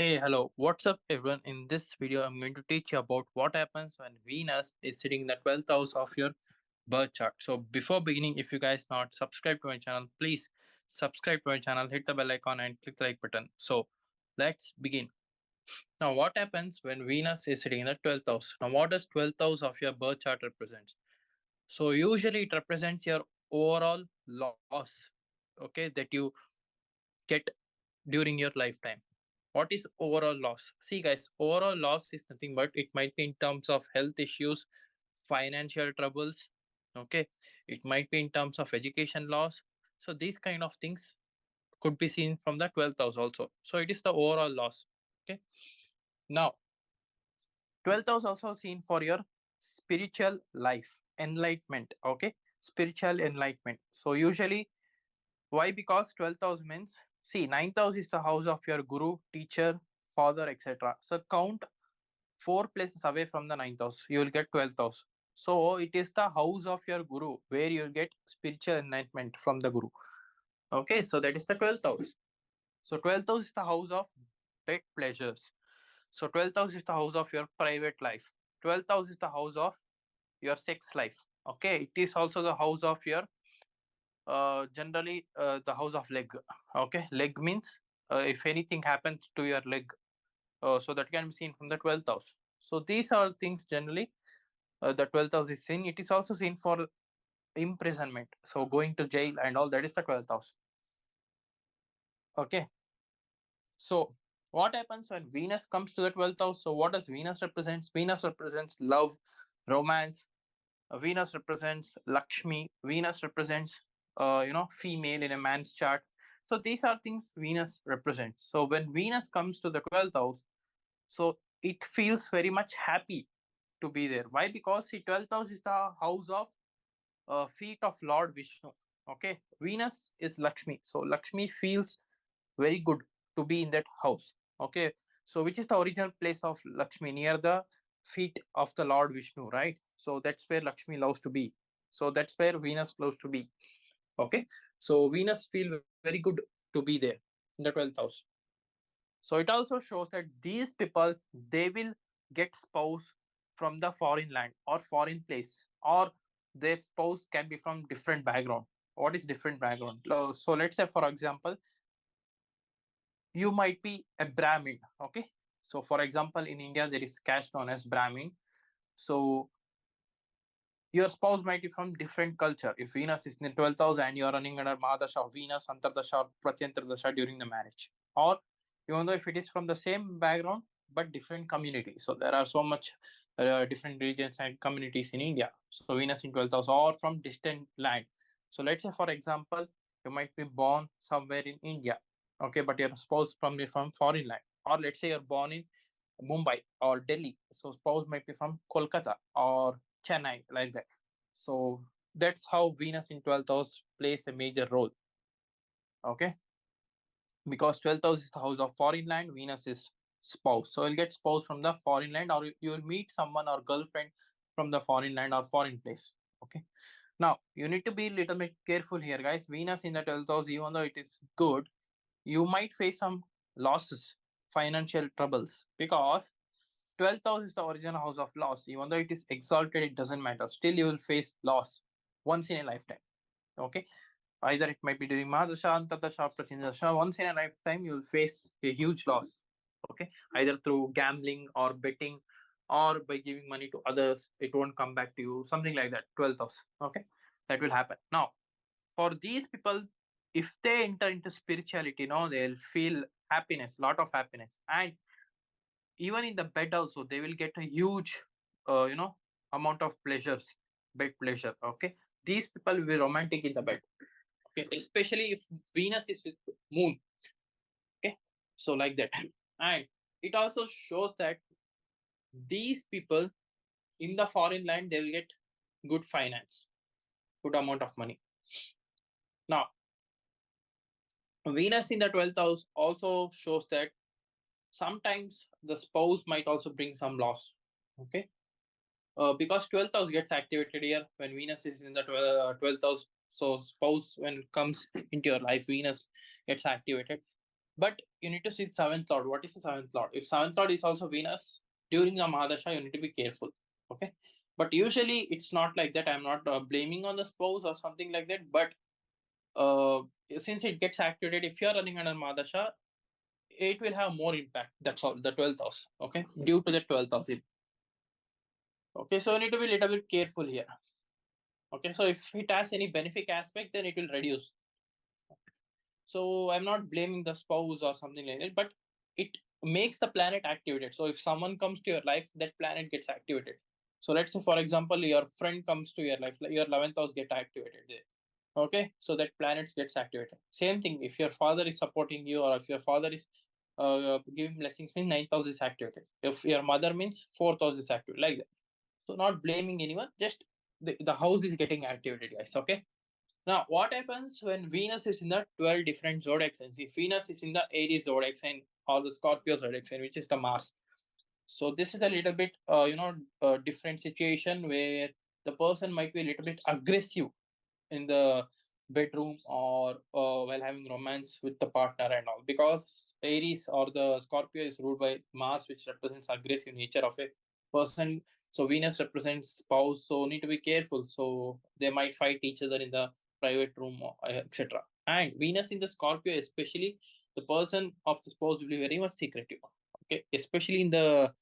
Hey, hello, what's up everyone? In this video, I'm going to teach you about what happens when Venus is sitting in the 12th house of your birth chart. So, before beginning, if you guys not subscribed to my channel, please subscribe to my channel, hit the bell icon, and click the like button. So, let's begin. Now, what happens when Venus is sitting in the 12th house? Now, what does 12th house of your birth chart represents? So, usually it represents your overall loss, okay, that you get during your lifetime. What is overall loss? See, guys, overall loss is nothing but it might be in terms of health issues, financial troubles, okay? It might be in terms of education loss. So, these kind of things could be seen from the 12th house also. So, it is the overall loss, okay? Now, 12th house also seen for your spiritual life, enlightenment, okay? Spiritual enlightenment. So, usually, why? Because 12th house means, see, ninth house is the house of your guru, teacher, father, etc. So, count four places away from the ninth house, you will get 12th house. So it is the house of your guru where you will get spiritual enlightenment from the guru. Okay, so that is the 12th house. So 12th house is the house of pet pleasures. So 12th house is the house of your private life. 12th house is the house of your sex life. Okay, it is also the house of your generally the house of leg. Okay, leg means if anything happens to your leg, so that can be seen from the 12th house. So these are things generally the 12th house is seen. It is also seen for imprisonment, so going to jail and all, that is the 12th house. Okay, so what happens when Venus comes to the 12th house? So what does Venus represents? Venus represents love, romance. Venus represents Lakshmi. Venus represents female in a man's chart. So these are things Venus represents. So when Venus comes to the 12th house, so it feels very much happy to be there. Why? Because the 12th house is the house of feet of Lord Vishnu. Okay, Venus is Lakshmi, so Lakshmi feels very good to be in that house. Okay, so which is the original place of Lakshmi? Near the feet of the Lord Vishnu, right? So that's where Lakshmi loves to be. So that's where Venus loves to be. Okay, so Venus feel very good to be there in the 12th house. So it also shows that these people, they will get spouse from the foreign land or foreign place, or their spouse can be from different background. What is different background? So let's say, for example, you might be a Brahmin. Okay, so for example, in India there is caste known as Brahmin. So your spouse might be from different culture. If Venus is in the 12th house and you're running under Mahadasha of Venus, Antardasha or Pratyantardasha during the marriage, or even though if it is from the same background but different community. So there are so much different religions and communities in India. So Venus in 12th house or from distant land. So let's say, for example, you might be born somewhere in India, okay, but your spouse from foreign land. Or let's say you're born in Mumbai or Delhi, so spouse might be from Kolkata or Chennai, like that. So that's how Venus in 12th house plays a major role. Okay, because 12th house is the house of foreign land, Venus is spouse. So you'll get spouse from the foreign land, or you'll meet someone or girlfriend from the foreign land or foreign place. Okay. Now you need to be a little bit careful here, guys. Venus in the 12th house, even though it is good, you might face some losses, financial troubles, because 12th house is the original house of loss. Even though it is exalted, it doesn't matter. Still, you will face loss once in a lifetime. Okay. Either it might be during Mahadasha, Antardasha, Pratyandasha. Once in a lifetime, you will face a huge loss. Okay. Either through gambling or betting or by giving money to others. It won't come back to you. Something like that. 12th house. Okay. That will happen. Now, for these people, if they enter into spirituality, they'll feel happiness, lot of happiness. And even in the bed also they will get a huge uh, you know amount of pleasures, bed pleasure. Okay, these people will be romantic in the bed. Okay, especially if Venus is with moon. Okay, so like that. And it also shows that these people in the foreign land, they will get good finance, good amount of money. Now Venus in the 12th house also shows that sometimes the spouse might also bring some loss. Okay, because 12th house gets activated here when Venus is in the 12th house. So spouse, when it comes into your life, Venus gets activated. But you need to see seventh lord. What is the seventh lord? If seventh lord is also Venus during the Mahadasha, you need to be careful. Okay. But usually it's not like that. I'm not blaming on the spouse or something like that. But uh, since it gets activated, if you're running under Mahadasha, it will have more impact. That's all. The 12th house. Okay. Due to the 12th house. Okay. So you need to be a little bit careful here. Okay. So if it has any benefic aspect, then it will reduce. So I'm not blaming the spouse or something like that, but it makes the planet activated. So if someone comes to your life, that planet gets activated. So let's say, for example, your friend comes to your life, your 11th house get activated there. Okay, so that planet gets activated. Same thing, if your father is supporting you or if your father is giving blessings, means 9th house is activated. If your mother means 4th house is activated, like that. So not blaming anyone, just the house is getting activated, guys. Okay. Now, what happens when Venus is in the 12 different zodiac signs? If Venus is in the Aries zodiac sign or the Scorpio zodiac sign, which is the Mars. So this is a little bit, different situation where the person might be a little bit aggressive in the bedroom or while having romance with the partner and all, because Aries or the Scorpio is ruled by Mars, which represents aggressive nature of a person. So Venus represents spouse, so need to be careful. So they might fight each other in the private room, etc. And Venus in the Scorpio, especially, the person of the spouse will be very much secretive. Okay, especially in the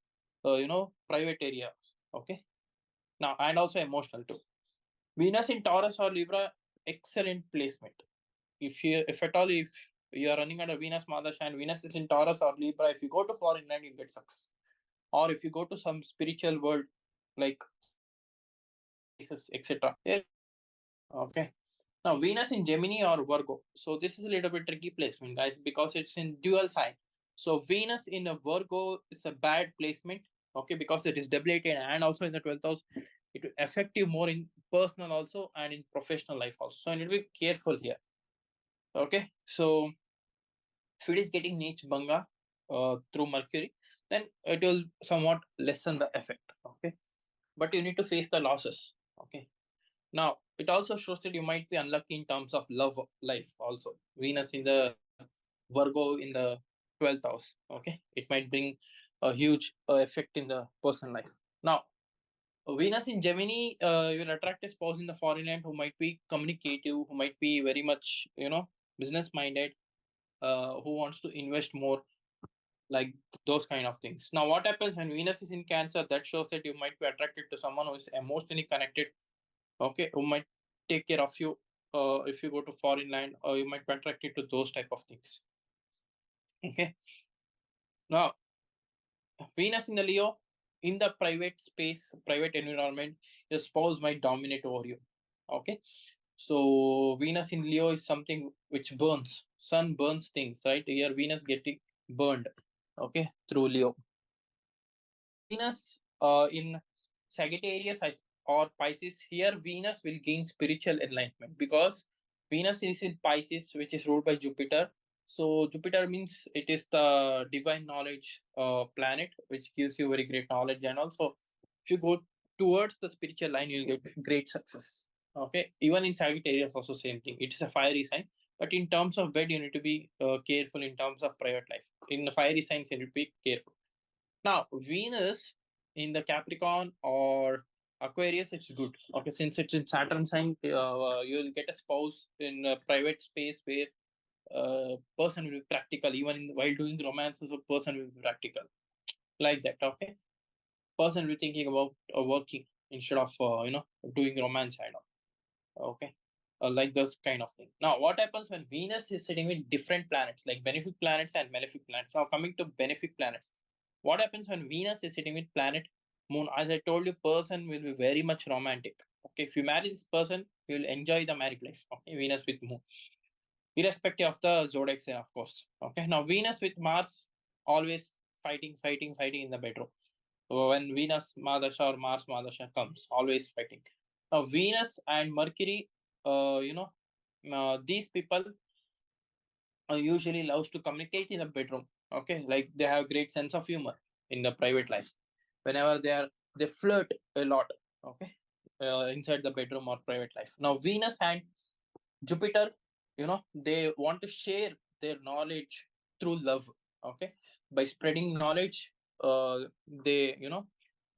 private areas. Okay, now and also emotional too. Venus in Taurus or Libra, excellent placement. If at all, if you are running under Venus Madasha and Venus is in Taurus or Libra, if you go to foreign land, you'll get success. Or if you go to some spiritual world, like ceremonies, places, etc., there you get success. Okay. Now Venus in Gemini or Virgo. So this is a little bit tricky placement, guys, because it's in dual sign. So Venus in a Virgo is a bad placement. Okay, because it is debilitated and also in the 12th house, it will affect you more in personal also and in professional life also. So you need to be careful here. Okay, so if it is getting niche banga through Mercury, then it will somewhat lessen the effect. Okay, but you need to face the losses. Okay, now it also shows that you might be unlucky in terms of love life also. Venus in the Virgo in the 12th house. Okay, it might bring a huge effect in the personal life. Now Venus in Gemini, you will attract a spouse in the foreign land who might be communicative, who might be very much, business minded, who wants to invest more, like those kind of things. Now, what happens when Venus is in Cancer? That shows that you might be attracted to someone who is emotionally connected, okay, who might take care of you. If you go to foreign land, or you might be attracted to those type of things. Okay. Now, Venus in the Leo, in the private space, private environment, your spouse might dominate over you. Okay. So Venus in Leo is something which burns. Sun burns things, right? Here Venus getting burned, okay, through Leo. Now Venus in Sagittarius or Pisces, here Venus will gain spiritual enlightenment because Venus is in Pisces, which is ruled by Jupiter. So Jupiter means it is the divine knowledge planet, which gives you very great knowledge, and also if you go towards the spiritual line, you'll get great success. Okay, even in Sagittarius, also same thing. It is a fiery sign, but in terms of bed, you need to be careful in terms of private life. In the fiery signs, you need to be careful. Now, Venus in the Capricorn or Aquarius, it's good. Okay, since it's in Saturn sign, you'll get a spouse in a private space where person will be practical. Even while doing romances, a person will be practical, like that. Okay, person will be thinking about working instead of doing romance and all. Okay, like those kind of thing. Now, what happens when Venus is sitting with different planets, like benefic planets and malefic planets? Now, coming to benefic planets, what happens when Venus is sitting with planet Moon? As I told you, person will be very much romantic. Okay, if you marry this person, you will enjoy the married life. Okay, Venus with Moon, irrespective of the zodiac sign, of course. Okay, now Venus with Mars, always fighting, fighting, fighting in the bedroom. So when Venus Madasha or Mars Madasha comes, always fighting. Now Venus and Mercury, these people usually loves to communicate in the bedroom. Okay, like they have great sense of humor in the private life. Whenever they flirt a lot. Okay, inside the bedroom or private life. Now Venus and Jupiter, they want to share their knowledge through love. Okay, by spreading knowledge, they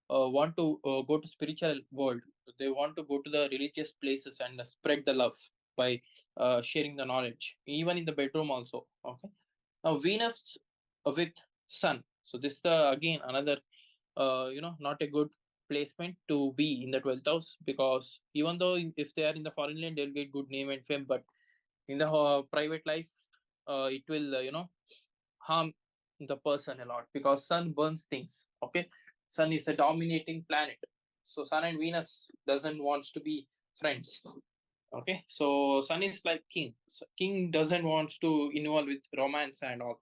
want to go to spiritual world. They want to go to the religious places and spread the love by sharing the knowledge, even in the bedroom also. Okay, now Venus with Sun. So this is the again another not a good placement to be in the 12th house, because even though if they are in the foreign land they'll get good name and fame, but in the private life it will harm the person a lot, because Sun burns things. Okay, Sun is a dominating planet, so Sun and Venus doesn't wants to be friends. Okay, so Sun is like king. So king doesn't wants to involve with romance and all.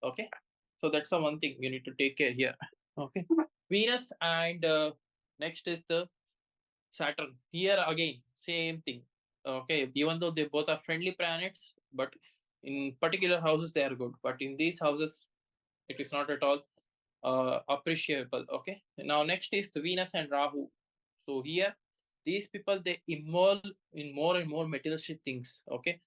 Okay, so that's the one thing you need to take care here. Okay, Venus and next is the Saturn. Here again, same thing. Okay, even though they both are friendly planets, but in particular houses they are good. But in these houses, it is not at all appreciable. Okay. Now next is the Venus and Rahu. So here, these people they involve in more and more materialistic things. Okay.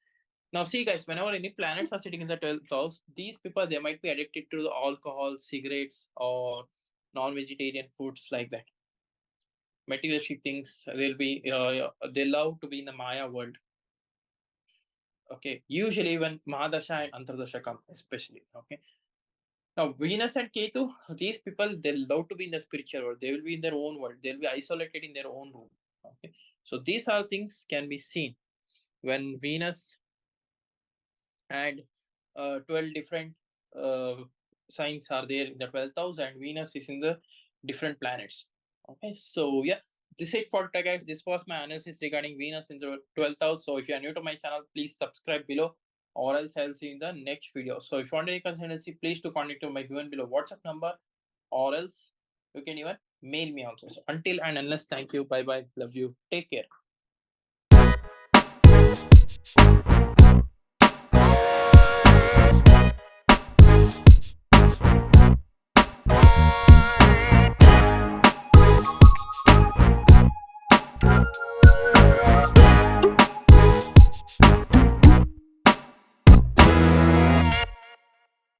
Now see guys, whenever any planets are sitting in the 12th house, these people they might be addicted to the alcohol, cigarettes, or non-vegetarian foods like that. Materialistic things. They'll be they love to be in the Maya world. Okay, usually when Mahadasha and Antardasha come, especially. Okay, now Venus and Ketu, these people they love to be in the spiritual world. They will be in their own world. They'll be isolated in their own room. Okay, so these are things can be seen when Venus and 12 different uh, signs are there in the 12th house, and Venus is in the different planets. Okay, so yeah, this is it for today, guys. This was my analysis regarding Venus in the 12th house. So if you are new to my channel, please subscribe below, or else I'll see you in the next video. So if you want any consultancy, please to contact to my given below WhatsApp number, or else you can even mail me also. So until and unless, thank you, bye bye, love you, take care.